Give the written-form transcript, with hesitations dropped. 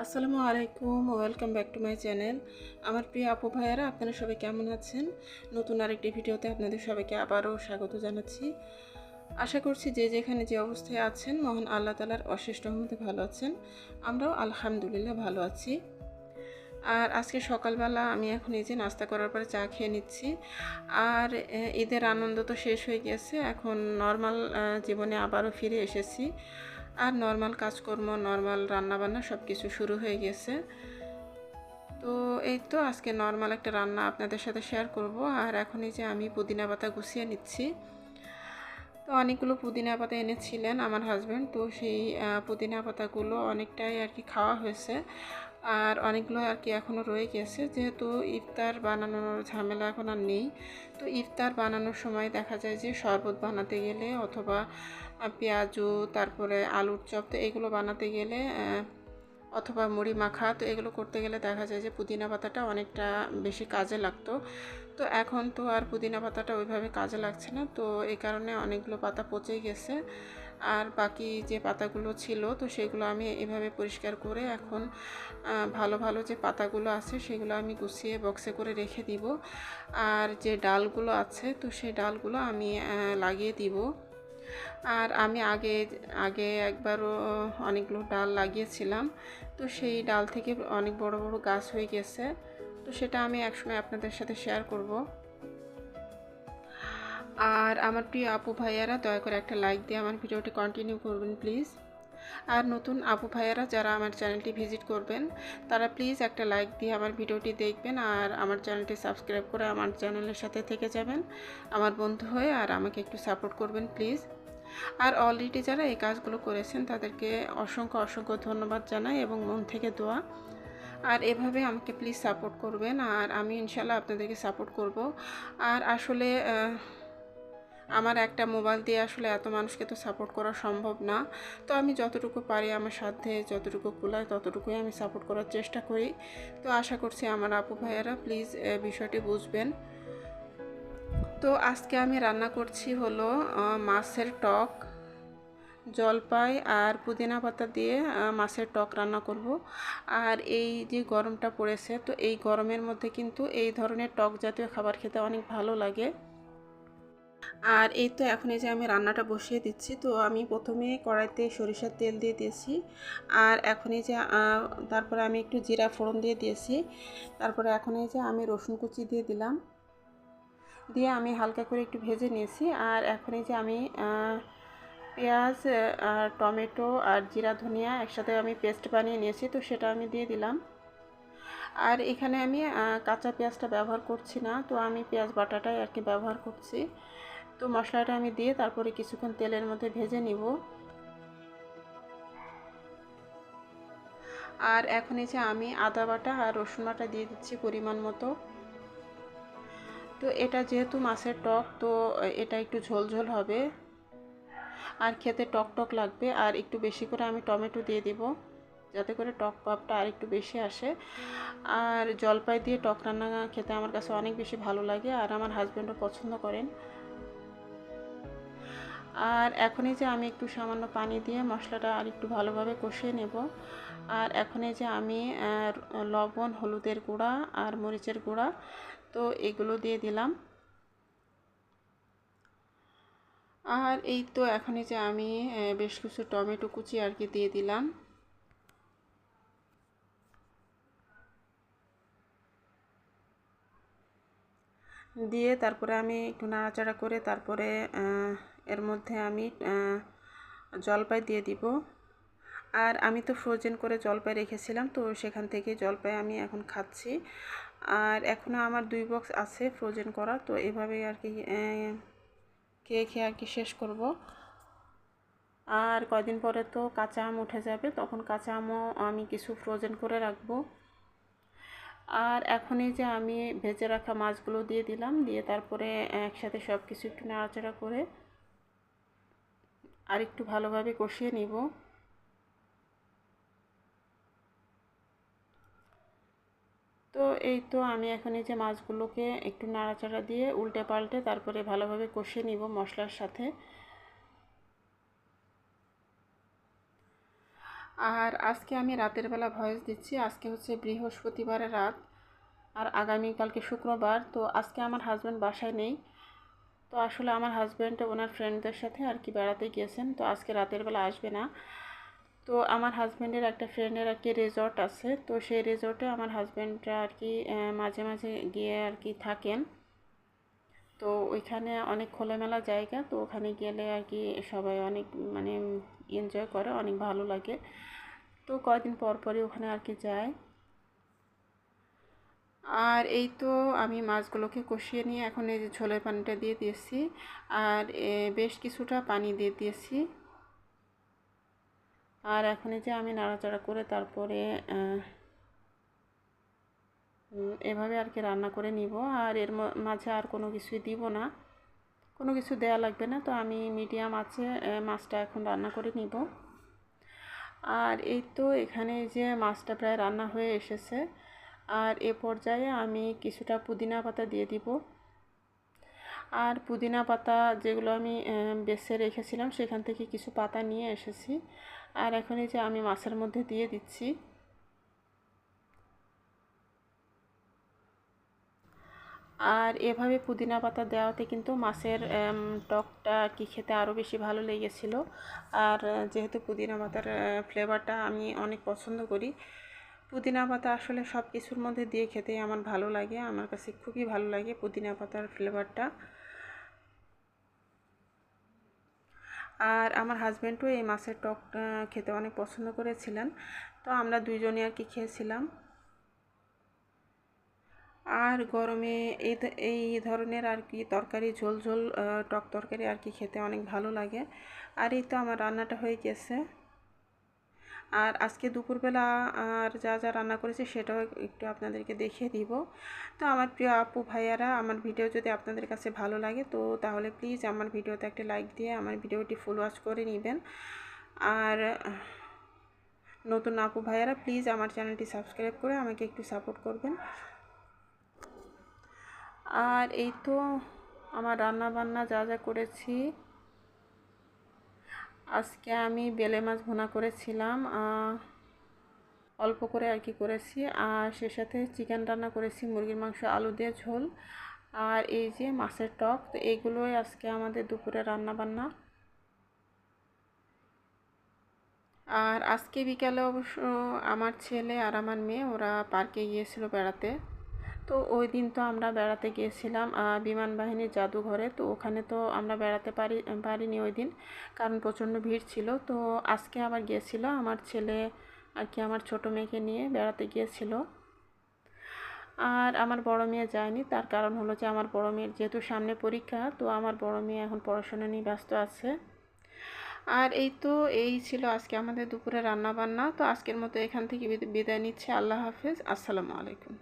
আসসালামু আলাইকুম, welcome back to my channel. আমার প্রিয় আপু ভাইয়ারা, আপনারা সবাই কেমন আছেন? নতুন আরেকটি ভিডিওতে আপনাদের সবাইকে আবারও স্বাগত জানাচ্ছি। আশা করছি যে যেখানে যে অবস্থায় আছেন মহান আল্লাহ তাআলার অশেষ রহমতে ভালো আছেন। আমরাও আলহামদুলিল্লাহ ভালো আছি। আর আজকে সকালবেলা আমি এখন এই যে নাস্তা করার পরে চা খেয়ে নিচ্ছি। আর ঈদের আনন্দ তো শেষ হয়ে গেছে, এখন নর্মাল জীবনে আবারও ফিরে এসেছি। আর নর্মাল কাজকর্ম, নর্মাল রান্নাবান্না সব কিছু শুরু হয়ে গেছে। তো এই তো আজকে নর্মাল একটা রান্না আপনাদের সাথে শেয়ার করব। আর এখন এই যে আমি পুদিনা পাতা গুছিয়ে নিচ্ছি। তো অনেকগুলো পুদিনা পাতা এনেছিলেন আমার হাজব্যান্ড, তো সেই পুদিনা পাতাগুলো অনেকটাই আর কি খাওয়া হয়েছে। আর অনেকগুলো আর কি এখনও রয়ে গেছে, যেহেতু ইফতার বানানোর ঝামেলা এখন আর নেই। তো ইফতার বানানোর সময় দেখা যায় যে শরবত বানাতে গেলে অথবা পেঁয়াজু, তারপরে আলুর চপ, তো এগুলো বানাতে গেলে অথবা মুড়ি মাখা, তো এগুলো করতে গেলে দেখা যায় যে পুদিনা পাতাটা অনেকটা বেশি কাজে লাগতো। তো এখন তো আর পুদিনা পাতাটা ওইভাবে কাজে লাগছে না, তো এই কারণে অনেকগুলো পাতা পচে গেছে। আর বাকি যে পাতাগুলো ছিল তো সেগুলো আমি এভাবে পরিষ্কার করে এখন ভালো ভালো যে পাতাগুলো আছে সেগুলো আমি গুছিয়ে বক্সে করে রেখে দিব। আর যে ডালগুলো আছে তো সেই ডালগুলো আমি লাগিয়ে দিব। আর আমি আগে আগে একবারও অনেকগুলো ডাল লাগিয়েছিলাম, তো সেই ডাল থেকে অনেক বড় বড় গাছ হয়ে গেছে। তো সেটা আমি একসময় আপনাদের সাথে শেয়ার করব। আর আমার প্রিয় আপু ভাইয়ারা, দয়া করে একটা লাইক দিয়ে আমার ভিডিওটি কন্টিনিউ করবেন প্লিজ। আর নতুন আপু ভাইয়ারা যারা আমার চ্যানেলটি ভিজিট করবেন তারা প্লিজ একটা লাইক দিয়ে আমার ভিডিওটি দেখবেন, আর আমার চ্যানেলটি সাবস্ক্রাইব করে আমার চ্যানেলের সাথে থেকে যাবেন আমার বন্ধু হয়ে, আর আমাকে একটু সাপোর্ট করবেন প্লিজ। আর অলরেডি যারা এই কাজগুলো করেছেন তাদেরকে অসংখ্য অসংখ্য ধন্যবাদ জানাই এবং মন থেকে দোয়া। আর এভাবে আমাকে প্লিজ সাপোর্ট করবেন, আর আমি ইনশাল্লাহ আপনাদেরকে সাপোর্ট করব। আর আসলে আমার একটা মোবাইল দিয়ে আসলে এত মানুষকে তো সাপোর্ট করা সম্ভব না। তো আমি যতটুকু পারি, আমার সাধ্যে যতটুকু কুলায় ততটুকুই আমি সাপোর্ট করার চেষ্টা করি। তো আশা করছি আমার আপু ভাইয়ারা প্লিজ বিষয়টি বুঝবেন। তো আজকে আমি রান্না করছি হলো মাছের টক, জলপাই আর পুদিনা পাতা দিয়ে মাছের টক রান্না করব। আর এই যে গরমটা পড়েছে, তো এই গরমের মধ্যে কিন্তু এই ধরনের টক জাতীয় খাবার খেতে অনেক ভালো লাগে। আর এই তো এখন এই যে আমি রান্নাটা বসিয়ে দিচ্ছি। তো আমি প্রথমে কড়াইতে সরিষার তেল দিয়ে দিয়েছি। আর এখন এই যে তারপরে আমি একটু জিরা ফোড়ন দিয়ে দিয়েছি। তারপরে এখন এই যে আমি রসুন কুচি দিয়ে দিলাম, দিয়ে আমি হালকা করে একটু ভেজে নিয়েছি। আর এখন এই যে আমি পেঁয়াজ আর টমেটো আর জিরা ধনিয়া একসাথে আমি পেস্ট বানিয়ে নিয়েছি, তো সেটা আমি দিয়ে দিলাম। আর এখানে আমি কাঁচা পেঁয়াজটা ব্যবহার করছি না, তো আমি পেঁয়াজ বাটাটাই আর কি ব্যবহার করছি। তো মশলাটা আমি দিয়ে তারপরে কিছুক্ষণ তেলের মধ্যে ভেজে নিব। আর এখন এই যে আমি আদা বাটা আর রসুন বাটা দিয়ে দিচ্ছি পরিমাণ মতো। তো এটা যেহেতু মাছের টক, তো এটা একটু ঝোল ঝোল হবে আর খেতে টক টক লাগবে। আর একটু বেশি করে আমি টমেটো দিয়ে দিব যাতে করে টক ভাবটা আর একটু বেশি আসে। আর জলপাই দিয়ে টক রান্না খেতে আমার কাছে অনেক বেশি ভালো লাগে, আর আমার হাজব্যান্ডও পছন্দ করেন। আর এখনই যে আমি একটু সামান্য পানি দিয়ে মশলাটা আর একটু ভালোভাবে কষিয়ে নেব। আর এখন এই যে আমি লবণ, হলুদের গুঁড়া আর মরিচের গুঁড়া, তো এগুলো দিয়ে দিলাম। আর এই তো এখন এই যে আমি বেশ কিছু টমেটো কুচি আর কি দিয়ে দিলাম। দিয়ে তারপরে আমি একটু নাড়াচাড়া করে তারপরে এর মধ্যে আমি জলপাই দিয়ে দিব। আর আমি তো ফ্রোজেন করে জলপাই রেখেছিলাম, তো সেখান থেকে জলপাই আমি এখন খাচ্ছি। আর এখনও আমার 2 বক্স আছে ফ্রোজেন করা, তো এভাবেই আর কি খেয়ে খেয়ে আর কি শেষ করব। আর কয়দিন পরে তো কাঁচা আম উঠে যাবে, তখন কাঁচা আমও আমি কিছু ফ্রোজেন করে রাখবো। আর এখনই যে আমি ভেজে রাখা মাছগুলো দিয়ে দিলাম, দিয়ে তারপরে একসাথে সব কিছু একটু নাড়াচাড়া করে আর একটু ভালোভাবে কষিয়ে নিব। তো এই তো আমি এখন এই যে মাছগুলোকে একটু নাড়াচাড়া দিয়ে উল্টে পাল্টে তারপরে ভালোভাবে কষিয়ে নিব মশলার সাথে। আর আজকে আমি রাতের বেলা ভয়েস দিচ্ছি। আজকে হচ্ছে বৃহস্পতিবারের রাত, আর আগামীকালকে শুক্রবার। তো আজকে আমার হাজব্যান্ড বাসায় নেই। তো আসলে আমার হাজব্যান্ড ওনার ফ্রেন্ডদের সাথে আর কি বেড়াতে গিয়েছেন, তো আজকে রাতের বেলা আসবে না। তো আমার হাজব্যান্ডের একটা ফ্রেন্ডের আর কি রিসর্ট আছে, তো সেই রিসর্টে আমার হাজব্যান্ডরা আর কি মাঝে মাঝে গিয়ে আর কি থাকেন। তো ওইখানে অনেক খোলামেলা জায়গা, তো ওখানে গেলে আর কি সবাই অনেক মানে এনজয় করে, অনেক ভালো লাগে। তো কয়েকদিন পর পরই ওখানে আর কি যায়। আর এই তো আমি মাছগুলোকে কষিয়ে নিয়ে এখন এই যে ঝোলের পানিটা দিয়ে দিয়েছি, আর বেশ কিছুটা পানি দিয়ে দিয়েছি। আর এখন এই যে আমি নাড়াচাড়া করে তারপরে এভাবে আর কি রান্না করে নিব। আর এর মাঝে আর কোনো কিছুই দিব না, কোনো কিছু দেয়া লাগবে না। তো আমি মিডিয়াম আছে মাছটা এখন রান্না করে নিব। আর এই তো এখানে যে মাছটা প্রায় রান্না হয়ে এসেছে, আর এ পর্যায়ে আমি কিছুটা পুদিনা পাতা দিয়ে দিব। আর পুদিনা পাতা যেগুলো আমি বেছে রেখেছিলাম সেখান থেকে কিছু পাতা নিয়ে এসেছি, আর এখন এই যে আমি মাছের মধ্যে দিয়ে দিচ্ছি। আর এভাবে পুদিনা পাতা দেওয়াতে কিন্তু মাছের টকটা আর কি খেতে আরও বেশি ভালো লেগেছিলো। আর যেহেতু পুদিনা পাতার ফ্লেভারটা আমি অনেক পছন্দ করি, পুদিনা পাতা আসলে সব কিছুর মধ্যে দিয়ে খেতেই আমার ভালো লাগে, আমার কাছে খুবই ভালো লাগে পুদিনা পাতার ফ্লেভারটা। আর আমার হাজব্যান্ডও এই মাছের টক খেতে অনেক পছন্দ করেছিলেন, তো আমরা দুইজনই আর কি খেয়েছিলাম। আর গরমে এই ধরনের আর কি তরকারি, ঝোল ঝোল টক তরকারি আর কি খেতে অনেক ভালো লাগে। আর এই তো আমার রান্নাটা হয়ে গেছে। আর আজকে দুপুরবেলা আর যা যা রান্না করেছি সেটাও একটু আপনাদেরকে দেখিয়ে দিব। তো আমার প্রিয় আপু ভাইয়ারা, আমার ভিডিও যদি আপনাদের কাছে ভালো লাগে তো তাহলে প্লিজ আমার ভিডিওতে একটা লাইক দিয়ে আমার ভিডিওটি ফুল ওয়াচ করে নেবেন। আর নতুন আপু ভাইয়ারা প্লিজ আমার চ্যানেলটি সাবস্ক্রাইব করে আমাকে একটু সাপোর্ট করবেন। আর এই তো আমার রান্না বান্না যা যা করেছি, আজকে আমি বেলে মাছ ভুনা করেছিলাম, অল্প করে আর কি করেছি। আর সে সাথে চিকেন রান্না করেছি, মুরগির মাংস আলু দিয়ে ঝোল, আর এই যে মাছের টক। তো এইগুলোই আজকে আমাদের দুপুরে রান্না বান্না। আর আজকে বিকালে অবশ্য আমার ছেলে আর আমার মেয়ে ওরা পার্কে গিয়েছিল বেড়াতে। তো ওই দিন তো আমরা বেড়াতে গিয়েছিলাম বিমান বাহিনীর জাদুঘরে। তো ওখানে তো আমরা বেড়াতে পারিনি ওই দিন, কারণ প্রচণ্ড ভিড় ছিল। তো আজকে আবার গিয়েছিল আমার ছেলে আর কি আমার ছোটো মেয়েকে নিয়ে বেড়াতে গিয়েছিল। আর আমার বড় মেয়ে যায়নি, তার কারণ হলো যে আমার বড় মেয়ের যেহেতু সামনে পরীক্ষা, তো আমার বড় মেয়ে এখন পড়াশোনা নিয়ে ব্যস্ত আছে। আর এই তো এই ছিল আজকে আমাদের দুপুরে রান্না বান্না। তো আজকের মতো এখান থেকে বিদায় নিচ্ছে। আল্লাহ হাফেজ, আসসালামু আলাইকুম।